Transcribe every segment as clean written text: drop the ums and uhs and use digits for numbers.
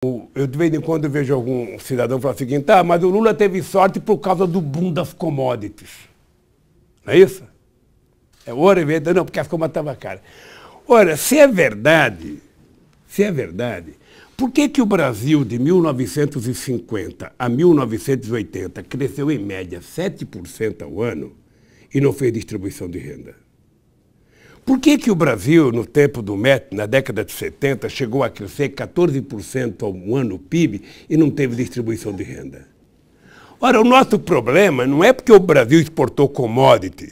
Eu de vez em quando vejo algum cidadão falar o seguinte, mas o Lula teve sorte por causa do boom das commodities. Não é isso? É ouro e venda, não, porque as commodities estavam caras. Ora, se é verdade, por que o Brasil de 1950 a 1980 cresceu em média 7% ao ano e não fez distribuição de renda? Por que o Brasil, no tempo do MET, na década de 70, chegou a crescer 14% ao ano o PIB e não teve distribuição de renda? Ora, o nosso problema não é porque o Brasil exportou commodity.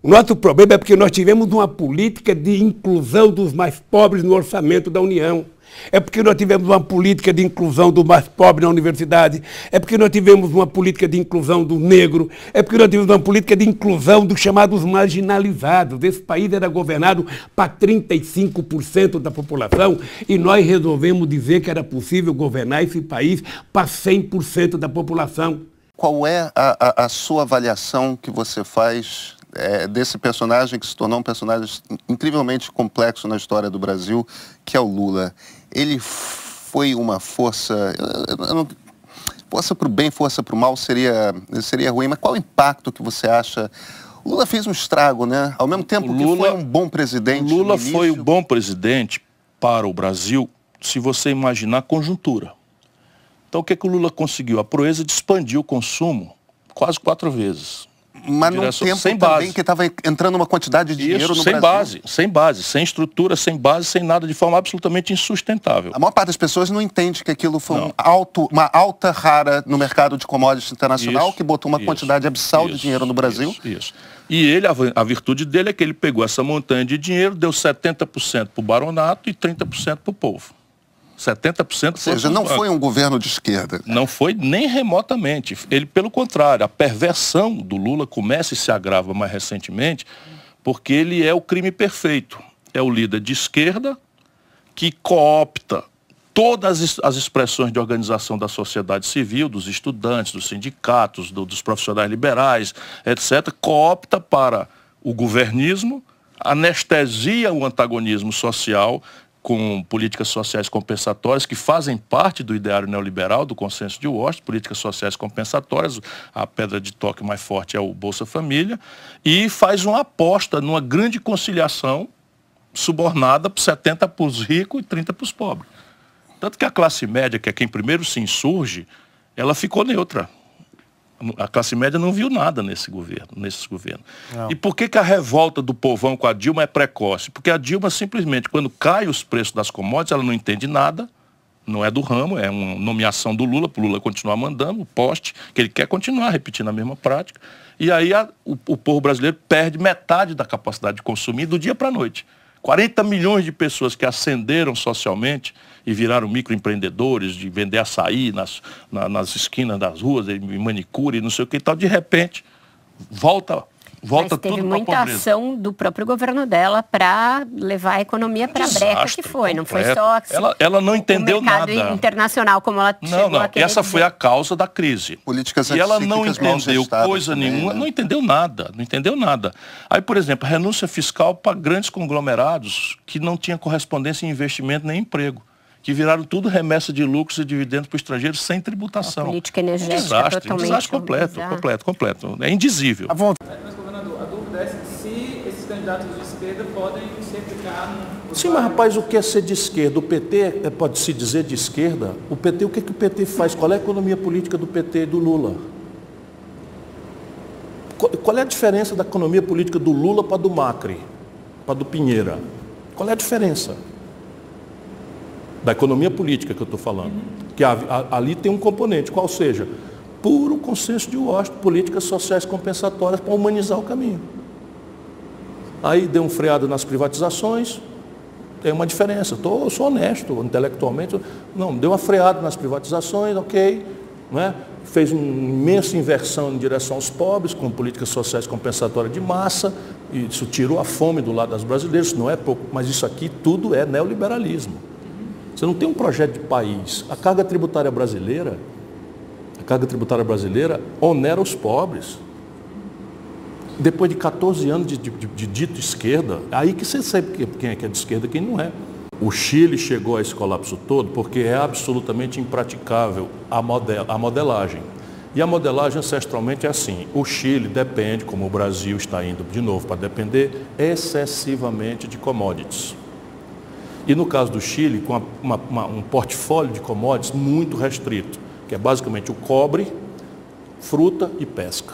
O nosso problema é porque nós tivemos uma política de inclusão dos mais pobres no orçamento da União. É porque nós tivemos uma política de inclusão do mais pobre na universidade. É porque nós tivemos uma política de inclusão do negro. É porque nós tivemos uma política de inclusão dos chamados marginalizados. Esse país era governado para 35% da população e nós resolvemos dizer que era possível governar esse país para 100% da população. Qual é a sua avaliação que você faz desse personagem que se tornou um personagem incrivelmente complexo na história do Brasil, que é o Lula? Ele foi uma força... força para o bem, força para o mal seria ruim, mas qual o impacto que você acha? O Lula fez um estrago, né? Ao mesmo tempo que foi um bom presidente. O Lula foi um bom presidente para o Brasil, se você imaginar a conjuntura. Então o que o Lula conseguiu? A proeza de expandir o consumo quase 4 vezes. Mas num tempo sem também base. Que estava entrando uma quantidade de dinheiro no Brasil. Sem base, sem estrutura, sem base, sem nada, de forma absolutamente insustentável. A maior parte das pessoas não entende que aquilo foi uma alta rara no mercado de commodities internacional, que botou uma quantidade abissal de dinheiro no Brasil. Isso. E ele, a virtude dele é que ele pegou essa montanha de dinheiro, deu 70% para o baronato e 30% para o povo. 70%. Ou seja, não foi um governo de esquerda. Não foi nem remotamente. Ele, pelo contrário, a perversão do Lula começa e se agrava mais recentemente, porque ele é o crime perfeito. É o líder de esquerda que coopta todas as expressões de organização da sociedade civil, dos estudantes, dos sindicatos, dos profissionais liberais, etc., coopta para o governismo, anestesia o antagonismo social com políticas sociais compensatórias que fazem parte do ideário neoliberal, do consenso de Washington, políticas sociais compensatórias, a pedra de toque mais forte é o Bolsa Família, e faz uma aposta numa grande conciliação subornada por 70% para os ricos e 30% para os pobres. Tanto que a classe média, que é quem primeiro se insurge, ela ficou neutra. A classe média não viu nada nesses governos. E por que a revolta do povão com a Dilma é precoce? Porque a Dilma simplesmente, quando cai os preços das commodities, ela não entende nada, não é do ramo, é uma nomeação do Lula, para o Lula continuar mandando, o poste, que ele quer continuar repetindo a mesma prática. E aí o povo brasileiro perde metade da capacidade de consumir do dia para a noite. 40 milhões de pessoas que ascenderam socialmente e viraram microempreendedores, de vender açaí nas esquinas das ruas, em manicure, não sei o que e tal, de repente, volta tudo para a pobreza. Teve muita ação do próprio governo dela para levar a economia para a breca que foi. Não foi só ela não entendeu nada. O mercado internacional, como ela chegou a querer essa foi a causa da crise. Políticas e ela não entendeu coisa nenhuma, não entendeu nada. Aí, por exemplo, renúncia fiscal para grandes conglomerados que não tinham correspondência em investimento nem emprego, que viraram tudo remessa de lucros e dividendos para o estrangeiro sem tributação. A política energética totalmente... desastre completo. É indizível. Mas, governador, a dúvida é se esses candidatos de esquerda podem se aplicar no... Sim, mas rapaz, o que é ser de esquerda? O PT pode se dizer de esquerda? O PT, o que o PT faz? Qual é a economia política do PT e do Lula? Qual é a diferença da economia política do Lula para do Macri, para do Pinheira? Qual é a diferença? Da economia política que eu estou falando. Que ali tem um componente, qual seja, puro consenso de Washington, políticas sociais compensatórias para humanizar o caminho. Aí deu um freado nas privatizações, tem uma diferença. Eu sou honesto intelectualmente. Não, deu uma freada nas privatizações, ok. Não é? Fez uma imensa inversão em direção aos pobres, com políticas sociais compensatórias de massa, e isso tirou a fome do lado dos brasileiros, não é pouco, mas isso aqui tudo é neoliberalismo. Você não tem um projeto de país. A carga tributária brasileira onera os pobres. Depois de 14 anos de dito esquerda, aí que você sabe quem é que é de esquerda e quem não é. O Chile chegou a esse colapso todo porque é absolutamente impraticável a modelagem. E a modelagem ancestralmente é assim, o Chile depende, como o Brasil está indo de novo para depender, excessivamente de commodities. E no caso do Chile, com um portfólio de commodities muito restrito, que é basicamente o cobre, fruta e pesca.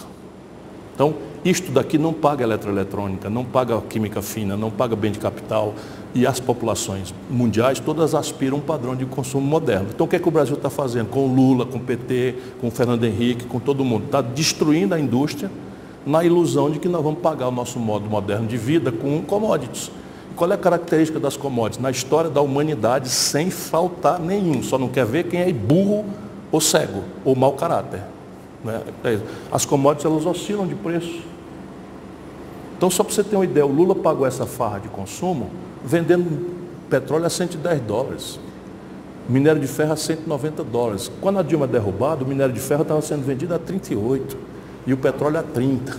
Então, isto daqui não paga eletroeletrônica, não paga química fina, não paga bem de capital, e as populações mundiais todas aspiram a um padrão de consumo moderno. Então, o que é que o Brasil está fazendo? Com o Lula, com o PT, com o Fernando Henrique, com todo mundo. Está destruindo a indústria na ilusão de que nós vamos pagar o nosso modo moderno de vida com commodities. Qual é a característica das commodities? Na história da humanidade, sem faltar nenhum. Só não quer ver quem é burro ou cego, ou mau caráter. Né? As commodities, elas oscilam de preço. Então, só para você ter uma ideia, o Lula pagou essa farra de consumo vendendo petróleo a $110, minério de ferro a $190. Quando a Dilma é derrubada, o minério de ferro estava sendo vendido a 38 e o petróleo a 30.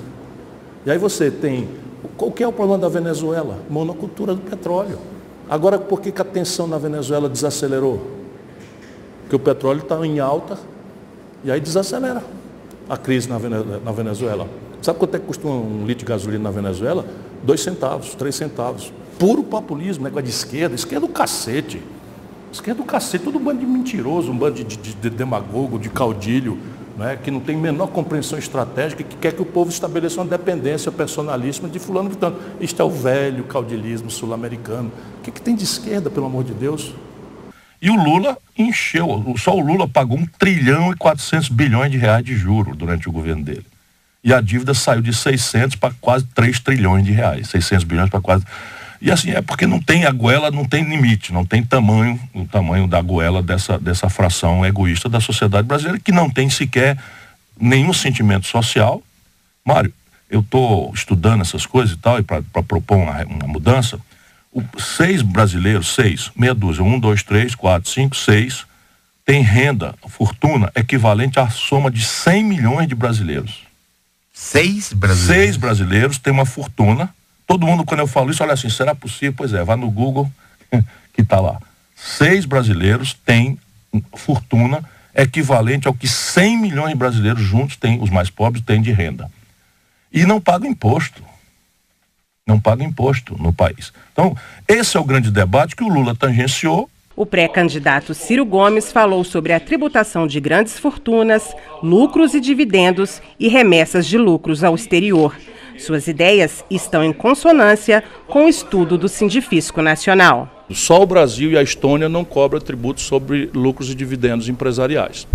E aí você tem, qual que é o problema da Venezuela? Monocultura do petróleo. Agora, por que a tensão na Venezuela desacelerou? Porque o petróleo está em alta e aí desacelera a crise na Venezuela. Sabe quanto é que custa um litro de gasolina na Venezuela? 2 centavos, 3 centavos. Puro populismo, negócio de esquerda. Esquerda do cacete. Esquerda do cacete. Todo um bando de mentiroso, um bando de demagogo, de caudilho, né, que não tem menor compreensão estratégica, que quer que o povo estabeleça uma dependência personalíssima de fulano e tanto. Isto é o velho caudilismo sul-americano. O que tem de esquerda, pelo amor de Deus? E o Lula encheu, só o Lula pagou 1 trilhão e 400 bilhões de reais de juros durante o governo dele. E a dívida saiu de 600 para quase 3 trilhões de reais. 600 bilhões para quase... E assim, é porque não tem a goela, não tem limite, não tem tamanho, o tamanho da goela dessa fração egoísta da sociedade brasileira, que não tem sequer nenhum sentimento social. Mário, eu estou estudando essas coisas e tal, e para propor uma mudança, 6 brasileiros, 6, meia dúzia, 1, 2, 3, 4, 5, 6, tem renda, fortuna, equivalente à soma de 100 milhões de brasileiros. 6 brasileiros? 6 brasileiros têm uma fortuna. Todo mundo, quando eu falo isso, olha assim, será possível? Pois é, vai no Google, que está lá. 6 brasileiros têm fortuna equivalente ao que 100 milhões de brasileiros juntos têm, os mais pobres, têm de renda. E não pagam imposto. Não pagam imposto no país. Então, esse é o grande debate que o Lula tangenciou. O pré-candidato Ciro Gomes falou sobre a tributação de grandes fortunas, lucros e dividendos e remessas de lucros ao exterior. Suas ideias estão em consonância com o estudo do Sindifisco Nacional. Só o Brasil e a Estônia não cobram tributos sobre lucros e dividendos empresariais.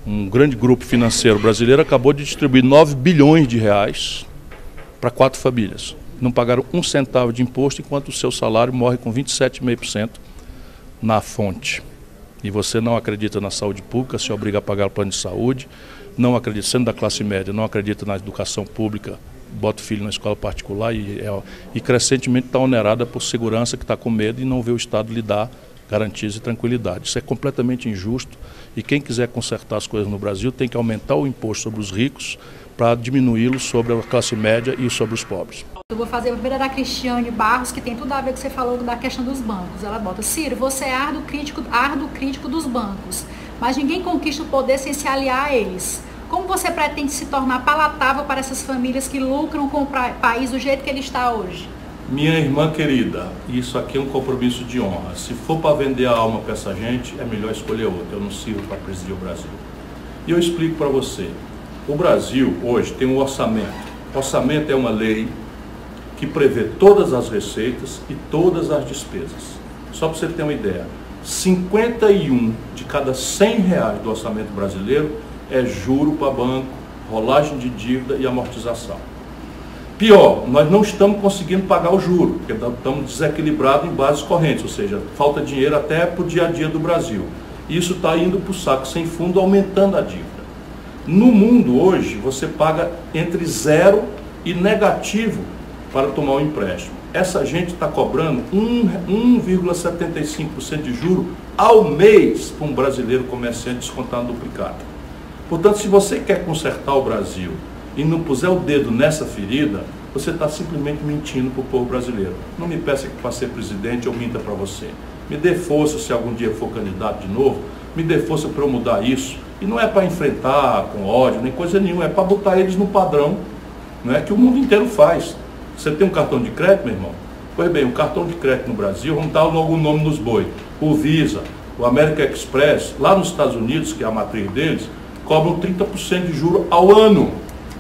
Um grande grupo financeiro brasileiro acabou de distribuir 9 bilhões de reais para 4 famílias. Não pagaram 1 centavo de imposto, enquanto o seu salário morre com 27,5% na fonte. E você não acredita na saúde pública, se obriga a pagar o plano de saúde, não acredita, sendo da classe média, não acredita na educação pública, bota o filho na escola particular e crescentemente está onerada por segurança, que está com medo e não vê o Estado lhe dar garantias e tranquilidade. Isso é completamente injusto e quem quiser consertar as coisas no Brasil tem que aumentar o imposto sobre os ricos para diminuí-lo sobre a classe média e sobre os pobres. Eu vou fazer a primeira da Cristiane Barros, que tem tudo a ver com o que você falou da questão dos bancos. Ela bota: Ciro, você é árduo crítico dos bancos, mas ninguém conquista o poder sem se aliar a eles. Como você pretende se tornar palatável para essas famílias que lucram com o país do jeito que ele está hoje? Minha irmã querida, isso aqui é um compromisso de honra. Se for para vender a alma para essa gente, é melhor escolher outro. Eu não sirvo para presidir o Brasil. E eu explico para você. O Brasil hoje tem um orçamento. O orçamento é uma lei que prevê todas as receitas e todas as despesas. Só para você ter uma ideia, 51 de cada 100 reais do orçamento brasileiro é juro para banco, rolagem de dívida e amortização. Pior, nós não estamos conseguindo pagar o juro, porque estamos desequilibrados em bases correntes, ou seja, falta dinheiro até para o dia a dia do Brasil. Isso está indo para o saco sem fundo, aumentando a dívida. No mundo hoje, você paga entre 0 e negativo para tomar um empréstimo. Essa gente está cobrando 1,75% de juro ao mês para um brasileiro comerciante descontar no duplicado. Portanto, se você quer consertar o Brasil e não puser o dedo nessa ferida, você está simplesmente mentindo para o povo brasileiro. Não me peça que para ser presidente eu minta para você. Me dê força se algum dia for candidato de novo, me dê força para eu mudar isso. E não é para enfrentar com ódio, nem coisa nenhuma, é para botar eles no padrão, não é, que o mundo inteiro faz. Você tem um cartão de crédito, meu irmão? Pois bem, um cartão de crédito no Brasil, vamos dar logo o nome nos boi. O Visa, o American Express, lá nos Estados Unidos, que é a matriz deles, cobram 30% de juros ao ano.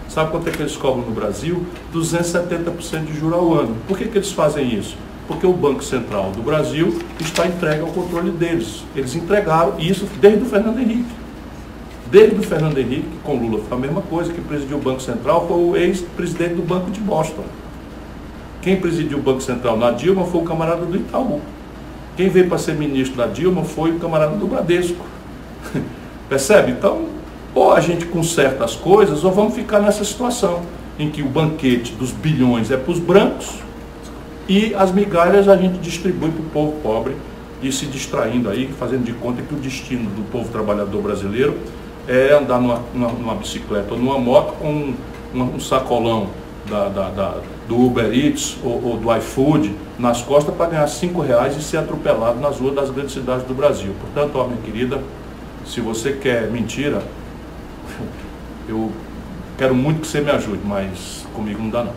Sabe quanto é que eles cobram no Brasil? 270% de juros ao ano. Por que eles fazem isso? Porque o Banco Central do Brasil está entregue ao controle deles. Eles entregaram isso desde o Fernando Henrique. Desde o Fernando Henrique, que com Lula foi a mesma coisa, que presidiu o Banco Central foi o ex-presidente do Banco de Boston. Quem presidiu o Banco Central na Dilma foi o camarada do Itaú. Quem veio para ser ministro da Dilma foi o camarada do Bradesco. Percebe? Então, ou a gente conserta as coisas, ou vamos ficar nessa situação, em que o banquete dos bilhões é para os brancos, e as migalhas a gente distribui para o povo pobre, e se distraindo aí, fazendo de conta que o destino do povo trabalhador brasileiro é andar numa bicicleta ou numa moto com um sacolão do Uber Eats ou do iFood nas costas para ganhar R$5 e ser atropelado nas ruas das grandes cidades do Brasil. Portanto, ó, minha querida, se você quer mentira, eu quero muito que você me ajude, mas comigo não dá não.